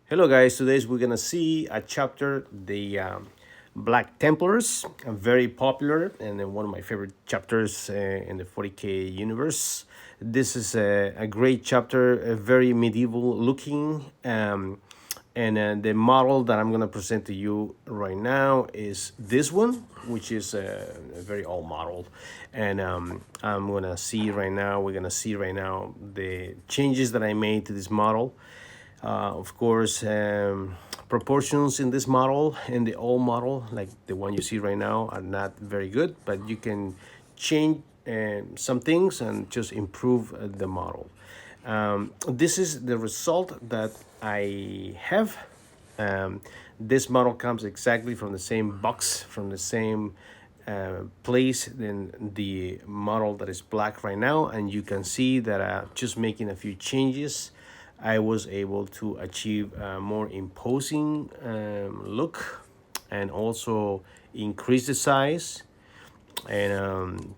Hello, guys. Today we're gonna see a chapter, the Black Templars, very popular and then one of my favorite chapters in the 40K universe. This is a great chapter, very medieval looking, and the model that I'm gonna present to you right now is this one, which is a very old model, and I'm gonna see right now. We're gonna see right now the changes that I made to this model. Of course, proportions in this model and the old model, like the one you see right now, are not very good, but you can change some things and just improve the model. This is the result that I have. This model comes exactly from the same box, from the same place than the model that is black right now, and you can see that just making a few changes I was able to achieve a more imposing look, and also increase the size, and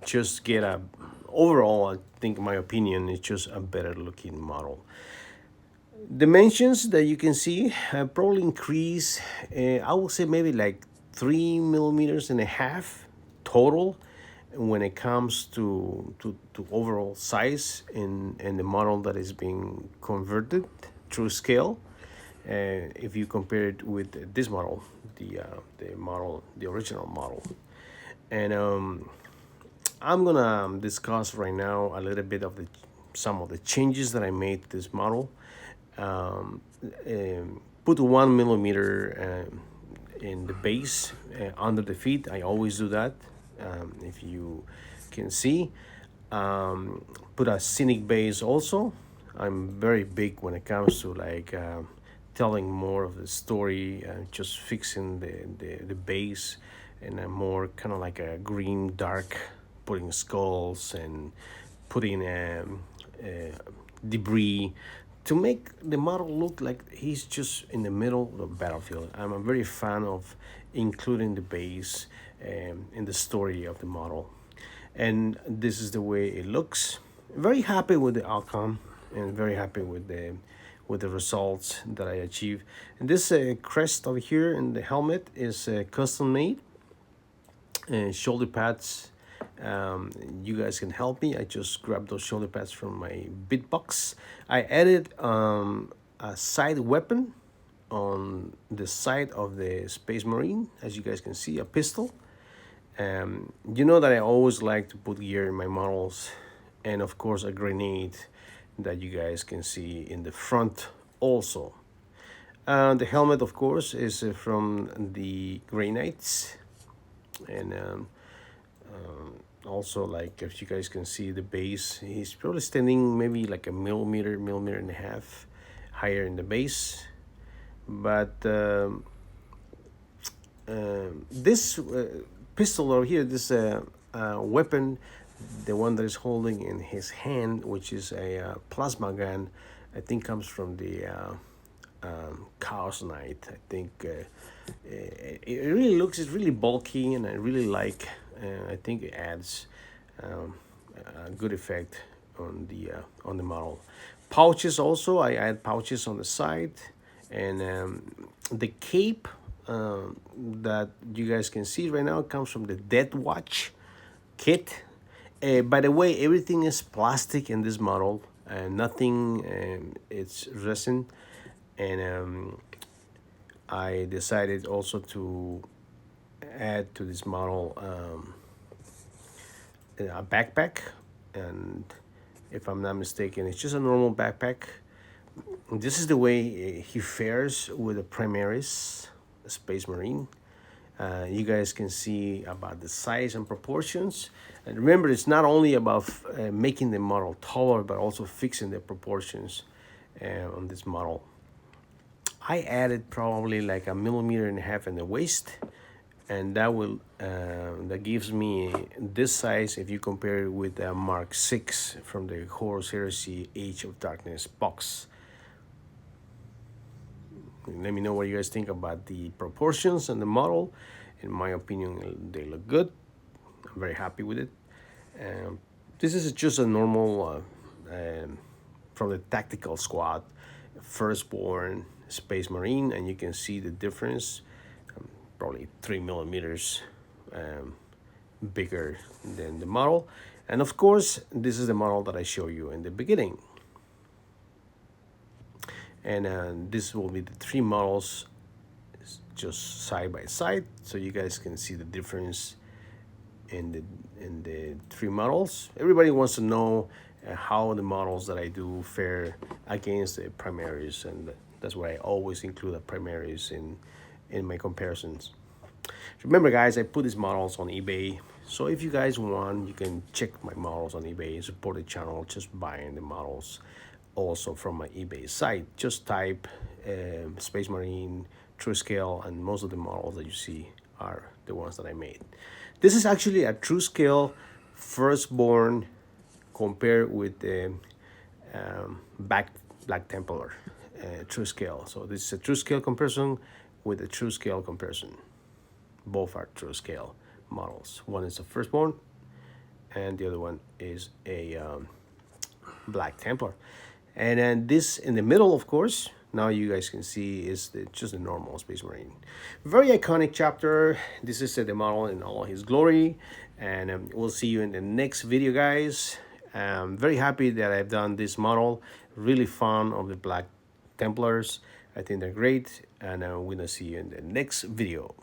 just get a overall, I think, in my opinion, it's just a better looking model. Dimensions that you can see probably increase, I would say maybe like 3 millimeters and a half total when it comes to overall size in the model that is being converted through scale. If you compare it with this model, the original model. And I'm gonna discuss right now a little bit of the some of the changes that I made to this model. Put 1 millimeter in the base under the feet. I always do that. If you can see, put a scenic base also. I'm very big when it comes to like telling more of the story, just fixing the base, and a more kind of like a green dark, putting skulls and putting debris to make the model look like he's just in the middle of the battlefield. I'm a very fan of including the base in the story of the model, and this is the way it looks. Very happy with the outcome, and very happy with the results that I achieved. And this crest over here in the helmet is custom made. Shoulder pads, you guys can help me. I just grabbed those shoulder pads from my bit box. I added a side weapon on the side of the Space Marine, as you guys can see, a pistol. You know that I always like to put gear in my models, and of course a grenade that you guys can see in the front also. The helmet, of course, is from the Grey Knights, and also, like, if you guys can see the base, he's probably standing maybe like a millimeter and a half higher in the base. But this pistol over here, this weapon, the one that is holding in his hand, which is a plasma gun, I think comes from the Chaos Knight. I think it really looks, it's really bulky, and I really like. I think it adds a good effect on the model. Pouches also, I add pouches on the side, and the cape that you guys can see right now comes from the Death Watch kit. By the way, everything is plastic in this model, nothing. It's resin, and I decided also to add to this model a backpack, and if I'm not mistaken, it's just a normal backpack. This is the way he fares with the Primaris Space Marine. You guys can see about the size and proportions. And remember, it's not only about making the model taller, but also fixing the proportions on this model. I added probably like a millimeter and a half in the waist, and that gives me this size if you compare it with the Mark 6 from the Horus Heresy Age of Darkness box. Let me know what you guys think about the proportions and the model. In my opinion, they look good. I'm very happy with it. This is just a normal from the tactical squad. firstborn Space Marine, and you can see the difference. Probably 3 millimeters bigger than the model. And of course, this is the model that I show you in the beginning. And this will be the three models just side by side, so you guys can see the difference in the three models. Everybody wants to know how the models that I do fare against the primaries, and that's why I always include the primaries in my comparisons. Remember, guys, I put these models on eBay, so if you guys want, you can check my models on eBay and support the channel just buying the models also from my eBay site. Just type Space Marine, True Scale, and most of the models that you see are the ones that I made. This is actually a True Scale firstborn compared with the Black Templar True Scale. So this is a True Scale comparison with a True Scale comparison. Both are True Scale models. One is a firstborn, and the other one is a Black Templar. And then this in the middle, of course, now you guys can see is just a normal Space Marine. Very iconic chapter. This is the model in all his glory. And we'll see you in the next video, guys. I'm very happy that I've done this model. Really fond of the Black Templars. I think they're great. And we're going to see you in the next video.